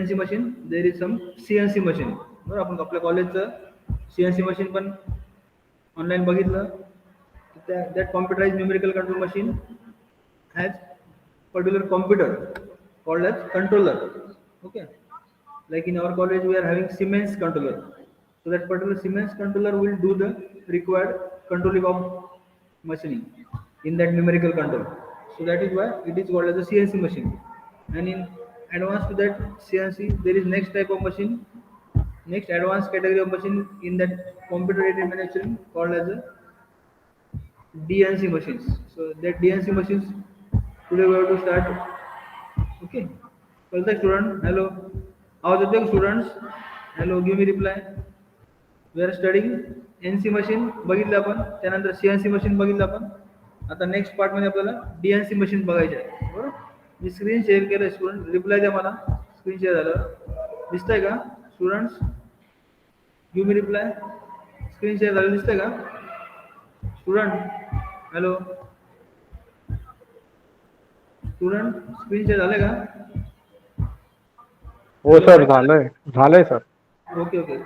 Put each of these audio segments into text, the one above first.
CNC machine, there is some CNC machine. बरोबर, आपण आपल्या कॉलेजचं CNC machine पण ऑनलाईन बघितलं. That computerized numerical control machine has particular computer called as controller. Okay, like in our college we are having Siemens controller. So that particular Siemens controller will do the required controlling of machining in that numerical control. So that is why it is called as a CNC machine. And in advanced to that CNC, there is next type of machine, next advanced category of machine in that computer aided manufacturing called as a DNC machines. So that DNC machines today we have to start. Okay. Well, the student, hello. How are the students? Hello, give me reply. We are studying NC machine बघितलं आपण, त्यानंतर CNC machine बघितलं आपण. आता next part मध्ये आपल्याला DNC machine बघायचे आहे. बरोबर, मी स्क्रीन शेअर केलं. स्टुडंट रिप्लाय द्या मला. स्क्रीन शेअर झालं दिसतंय का students? Give me reply. Screen share झालं दिसतंय का student? Hello student, screen share झालं का? हो सर, झालंय सर. Okay okay.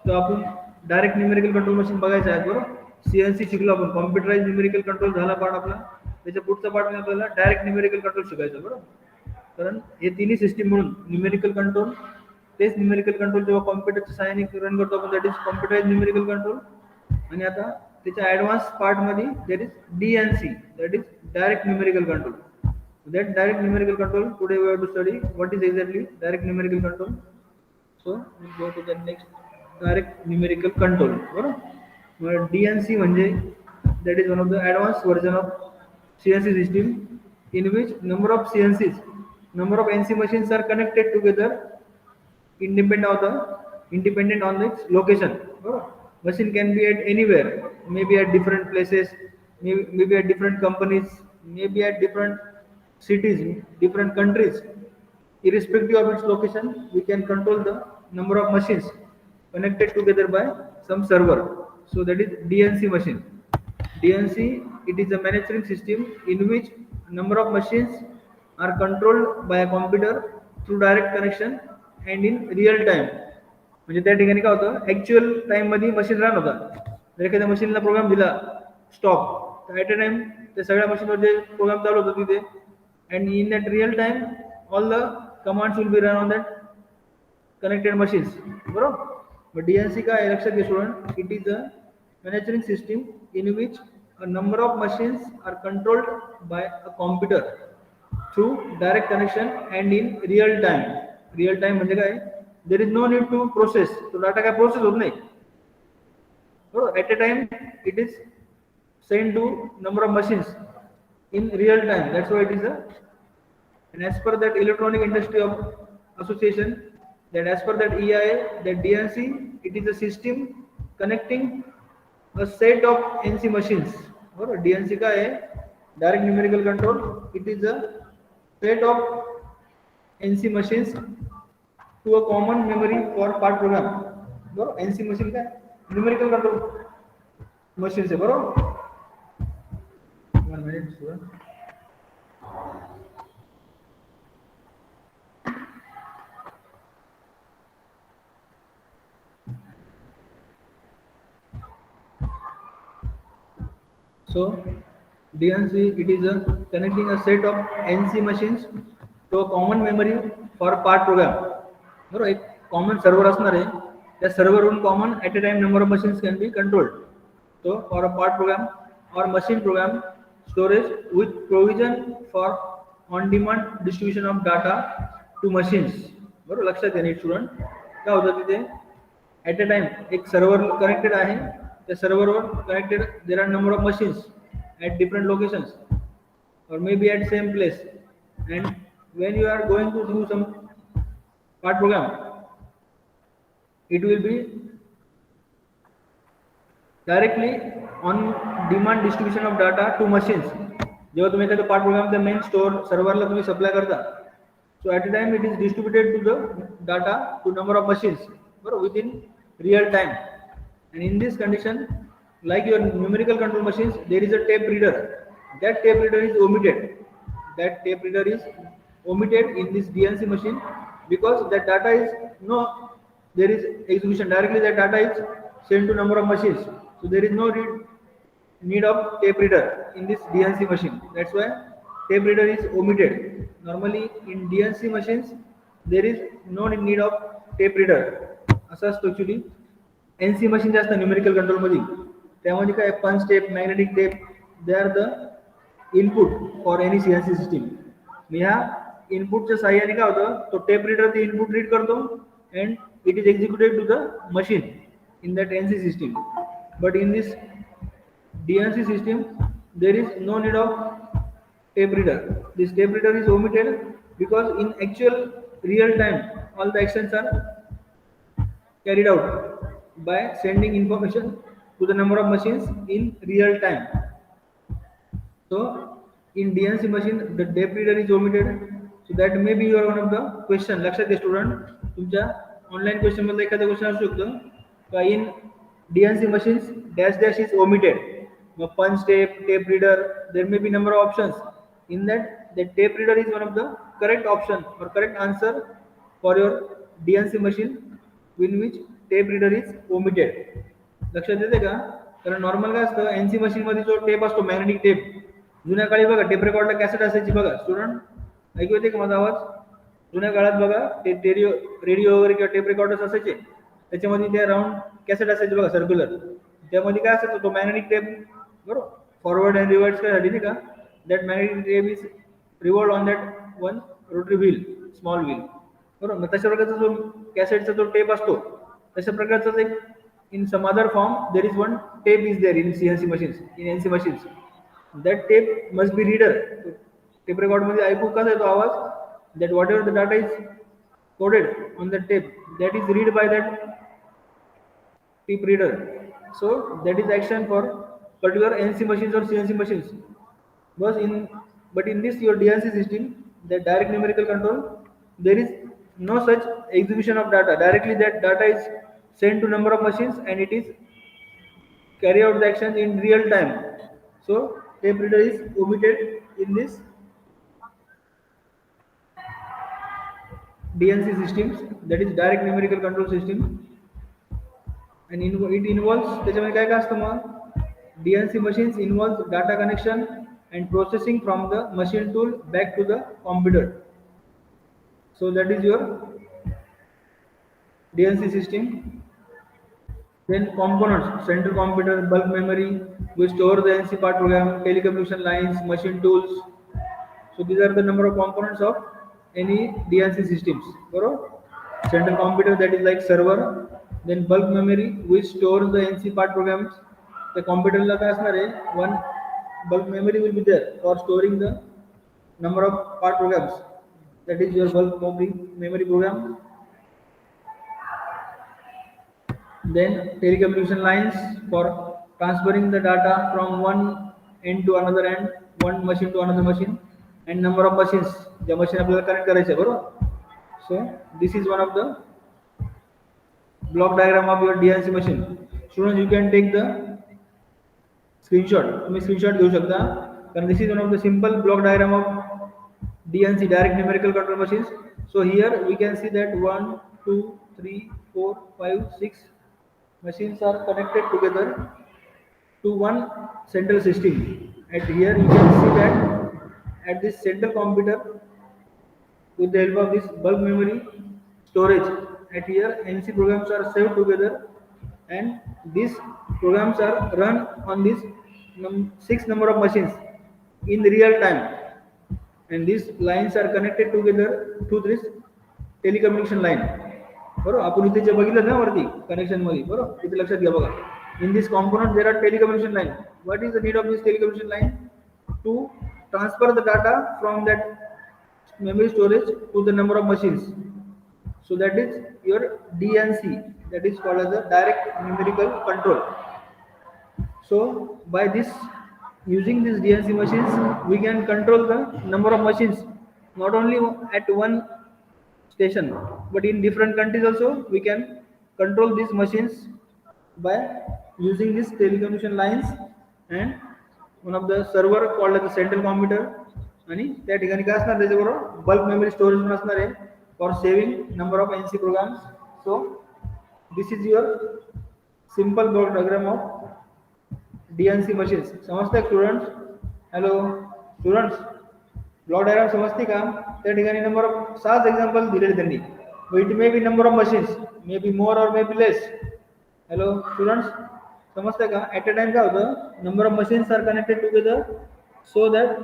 तर आपण डायरेक्ट न्यूमेरिकल कंट्रोल मशीन बघायचं आहे. बरोबर, CNC शिकलो आपण, कॉम्प्युटराइज न्यूमेरिकल कंट्रोल झाला पार्ट आपला. त्याच्या पुढचा पार्ट मध्ये आपल्याला डायरेक्ट न्यूमेरिकल कंट्रोल शिकायचं. बरोबर, कारण हे तिन्ही सिस्टीम म्हणून न्यूमेरिकल कंट्रोल, तेच न्यूमेरिकल कंट्रोल जेव्हा कॉम्प्युटरच्या सहाय्याने रन करतो आपण, दॅट इज कॉम्प्युटराइज न्यूमेरिकल कंट्रोल. आणि आता त्याच्या ॲडव्हान्स पार्ट मध्ये that is DNC, that is direct numerical control. That direct numerical control, today we have to study what is exactly direct numerical control. So we go to the next, direct numerical control. बरोबर, DNC म्हणजे that is one of the advanced version of CNC system in which number of CNCs, number of NC machines are connected together independent on its location. बरोबर, machine can be at anywhere, maybe at different places, maybe at different companies, maybe at different cities, different countries. Irrespective of its location, we can control the number of machines connected together by some server. So that is DNC machine. DNC, it is a manufacturing system in which number of machines are controlled by a computer through direct connection and in real time. म्हणजे त्या ठिकाणी काय होतं, actual time मध्ये machine run होता. जर एखाद्या मशीनला प्रोग्राम दिला स्टॉप, तर ऍट अ टाइम त्या सगळ्या मशीनवर जे प्रोग्राम चालू होतो तिथे, and in that real time all the commands will be run on that connected machines. बरोबर, but DNC का आहे लक्षात घ्या student, it is a manufacturing system in which a number of machines are controlled by a computer through direct connection and in real time. Real time म्हणजे काय, there is no need to process, तो data काय process होत नाही. बरोबर, at a time it is sent to number of machines in real time. That's why it is a, and as per that Electronic Industry of Association, that as per that EIA, that DNC, it is a system connecting a set of NC machines. बरोबर, DNC का आहे direct numerical control, it is a set of NC machines to a common memory for part program. बरोबर, NC machine काय numerical control machine आहे. बरोबर, 1 minute student. So DNC, it is a connecting a set of NC machines to a common memory for part program. बरोबर, एक common server असणार आहे, त्या सर्व्हरवरून common at a time number of machines can be controlled. So for a part program or machine program, storage with provision for on demand distribution of data to machines. बरोबर, लक्षात घ्या NEET student. काय होतं तिथे, at a time एक server connected आहे, त्या सर्व्हरवर connected there are number of machines at different locations or maybe at same place, and when you are going to do some part program, it will be directly on demand distribution of data to machines. जेव्हा तुम्ही एखादा part प्रोग्रामचा main store सर्व्हरला तुम्ही supply करता, so at a time it is distributed to the data to number of machines, बरोबर, within real time. And in this condition, like your numerical control machines, there is a tape reader. That tape reader is omitted. That tape reader is omitted in this DNC machine, because that data is no, there is execution directly, that data is sent to number of machines, so there is no need of tape reader in this DNC machine. That's why tape reader is omitted. Normally in DNC machines there is no need of tape reader. असं असतं actually. N C machine जे असतं numerical कंट्रोलमध्ये, त्यामध्ये काय punch tape, magnetic tape, they are the input for any C N C system. ह्या इनपुटच्या साह्याने काय होतं, तो टेप रीडर ते इनपुट रीड करतो and it is executed to the machine in that N C system. But in this DNC system there is no need of tape reader. This tape reader is omitted because in actual real time all the actions are carried out by sending information to the number of machines in real time. So in DNC machine the tape reader is omitted. So that may be your one of the question. लक्षात घ्या student, तुमच्या online question मध्ये एखादा question असू शकतो का इन DNC machines dash dash is omitted. Punch tape, tape reader, there may be number of options. In that, the tape reader is one of the correct option or correct answer for your DNC machine in which tape reader is omitted. लक्षात येते का? कारण normal काय असतं, NC machine मध्ये जो tape असतो magnetic tape, जुन्या काळी बघा टेप रेकॉर्डला कॅसेट असायची बघा. स्टुडंट ऐकू येते का माझा आवाज? जुन्या काळात बघा ते रेडिओ वगैरे किंवा टेप रेकॉर्डर्स असायचे, त्याच्यामध्ये ते राऊंड कॅसेट असायचे बघा सर्क्युलर. त्यामध्ये काय असायचं, तो मॅग्नेटिक टेप बरोबर फॉरवर्ड अँड रिवर्स करायसाठी नाही का, that magnetic tape is रिवॉल्ड on that one rotary wheel, small wheel, बरोबर. मग तशा प्रकारचा जो कॅसेटचा जो टेप असतो, तशा प्रकारचाच एक in some other form there is one tape is there in CNC machines, in NC machines. That tape must be reader. Tape रेकॉर्डमध्ये ऐकू कसा येतो आवाज, that whatever the data is coded on the tape that is read by that tape reader. So that is action for particular NC machines or CNC machines. But in this your DNC system, the direct numerical control, there is no such execution of data. Directly that data is sent to number of machines and it is carry out the action in real time. So tape reader is omitted in this DNC systems, that is direct numerical control system. And it involves, त्याच्यामध्ये काय काय असतं मग, DNC machines involves data connection and processing from the machine tool back to the computer. So that is your DNC system. Then components, central computer, bulk memory, we store the NC part program, telecommunication lines, machine tools. So these are the number of components of any DNC systems. Central computer, that is like server. Then bulk memory which stores the NC part programs. The computer ला काय असणार आहे, one bulk memory will be there for storing the number of part programs. That is your bulk memory program. Then telecommunication lines for transferring the data from one end to another end, one machine to another machine, and number of machines ज्या machine आपल्याला connect करायचे, बरोबर. So this is one of the block diagram of your DNC machine. Students, you can take the screenshot. तुम्ही screenshot घेऊ शकता, कारण this is one of the simple block diagram of DNC, direct numerical control machines. So here we can see that 1 2 3 4 5 6 machines are connected together to one central system. At here you can see that at this central computer, with the help of this bulk memory storage, at here NC programs are saved together and these programs are run on this 6 number of machines in real time, and these lines are connected together to this telecommunication line. बरोबर, आपण इथे जे बघितलं ना वरती connection मध्ये, बरोबर, इथे लक्षात घ्या बघा. In this component there are telecommunication line. What is the need of this telecommunication line? To transfer the data from that memory storage to the number of machines. So that is your DNC, that is called as the direct numerical control. So by this, using these DNC machines, we can control the number of machines not only at one station but in different countries also. We can control these machines by using these telecommunication lines and one of the server called as the central computer. आणि त्या ठिकाणी काय असणार, त्याच्याबरोबर bulk memory storage पण असणार आहे. for saving number of NC programs. So this is your simple block diagram of DNC machines. समजते students? Hello students, block diagram समजते का? त्या ठिकाणी नंबर ऑफ 7 एक्झाम्पल दिलेले त्यांनी. It may be number of machines, may be more और may be less. Hello students, समजते का? ॲट अ टाइम काय होतं, number of machines are connected together so that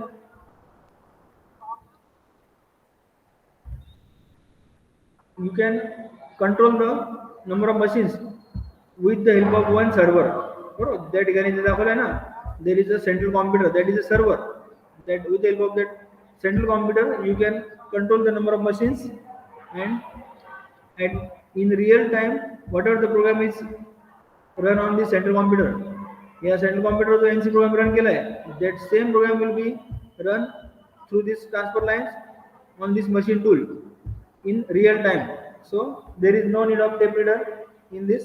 you can control the number of machines with the help of one server. बरोबर, त्या ठिकाणी जे दाखवलं ना, there is a central computer, that is a server, that with the help of that central computer you can control the number of machines, and in real time whatever the program is run on the central computer, या central computer जो NC program run केला आहे, that same program will be run through this transfer lines on this machine tool in real time. So there is no need of tape reader in this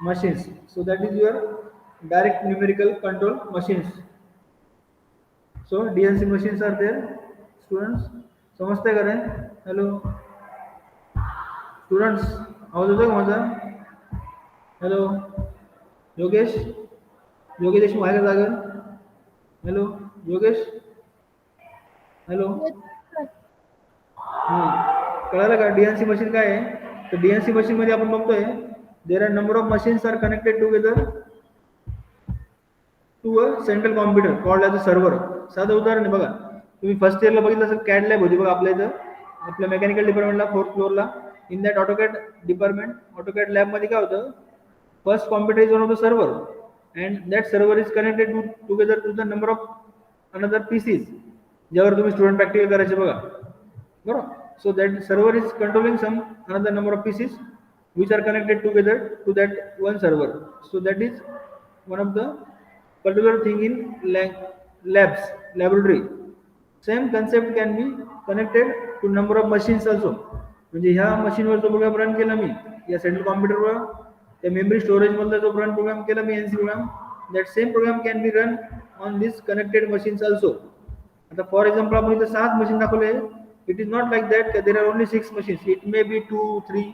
machines. So that is your direct numerical control machines. So DNC machines are there. Students, समजते का रे? Hello students, आवाज येतोय का माझा? Hello Yogesh, Yogesh Deshmukh आहे का जागर? Hello योगेश, हॅलो, कळालं का? डीएनसी मशीन काय आहे? तर डीएनसी मशीन मध्ये आपण बघतोय there are number of machines are connected together to a central computer called as a server. साधं उदाहरण आहे बघा, तुम्ही फर्स्ट इयरला बघितलं असेल कॅड लॅब होती बघा आपल्या इथं, आपल्या मेकॅनिकल डिपार्टमेंटला 4th फ्लोअरला. In that AutoCAD department, AutoCAD लॅबमध्ये काय होतं, first computer is one of the server and that server is connected together to the number of another PCs, ज्यावर तुम्ही स्टुडंट प्रॅक्टिकल करायचे बघा. बरोबर, so that server is controlling some another number of pieces which are connected together to that one server. So that is one of the particular thing in labs, laboratory. Same concept can be connected to number of machines also. म्हणजे ह्या मशीनवर जो program run केला मी, या central कॉम्प्युटरवर त्या memory storage मधला जो run program केला मी NC program, that same program can be run on this connected machines also. आता फॉर एक्झाम्पल आपण इथे 7 मशीन दाखवले. It is not like that there are only 6 machines. It may be 2, 3,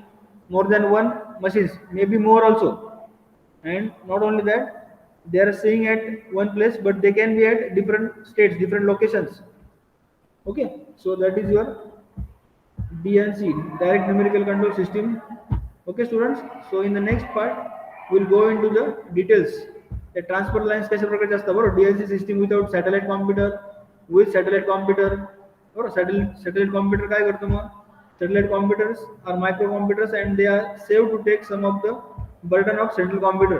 more than 1 machines, maybe more also. And not only that, they are staying at one place, but they can be at different states, different locations. Okay, so that is your DNC, direct numerical control system. Okay students, so in the next part we'll go into the details. The transfer lines कशा प्रकारचे असतात बरोबर, DNC system without satellite computer, with satellite computer. बरोबर, satellite computer काय करतो मग, satellite computers are micro computers and they are save to take some of the burden of central computer.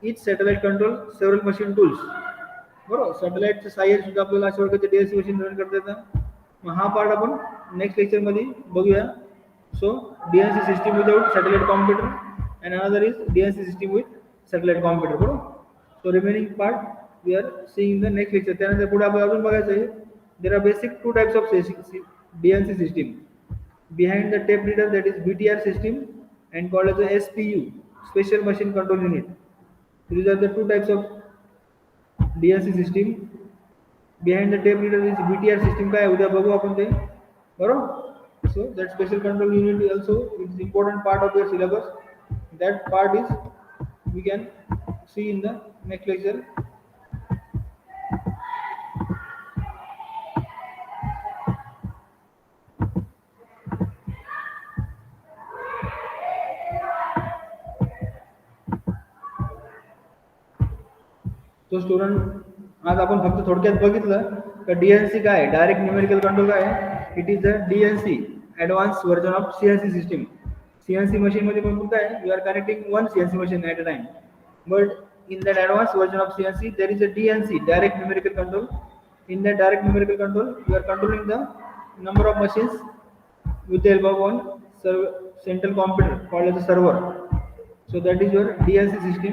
Each satellite control several machine tools. बरोबर, सॅटेलाइटचे साह्य सुद्धा आपल्याला अशा प्रकारचे डीएनसी मशीन रन करता येतं. मग हा पार्ट आपण नेक्स्ट लेक्चरमध्ये बघूया. So DNC system without satellite computer and another is DNC system with satellite computer. बरोबर, so remaining part we are seeing the next lecture. त्यानंतर पुढे आपण अजून बघायचं आहे. There are basic 2 types of DNC system. Behind the tape reader, that is BTR system, and called as a SPU, Special Machine Control Unit. These are the 2 types of DNC system. Behind the tape reader is BTR system. काय उद्या बघू आपण ते. बरोबर, so that special control unit also is important part of your syllabus. That part is we can see in the next lecture. तो student, आज आपण फक्त थोडक्यात बघितलं का डीएनसी काय आहे, डायरेक्ट न्यूमेरिकल कंट्रोल काय आहे. It is a DNC advance version of CNC system. CNC machine मध्ये पण काय, you are connecting one CNC machine at a time, but in that advanced version of CNC there is a DNC, direct numerical control. In that direct numerical control you are controlling the number of machines with the help of one central computer called as a server. So that is your DNC system.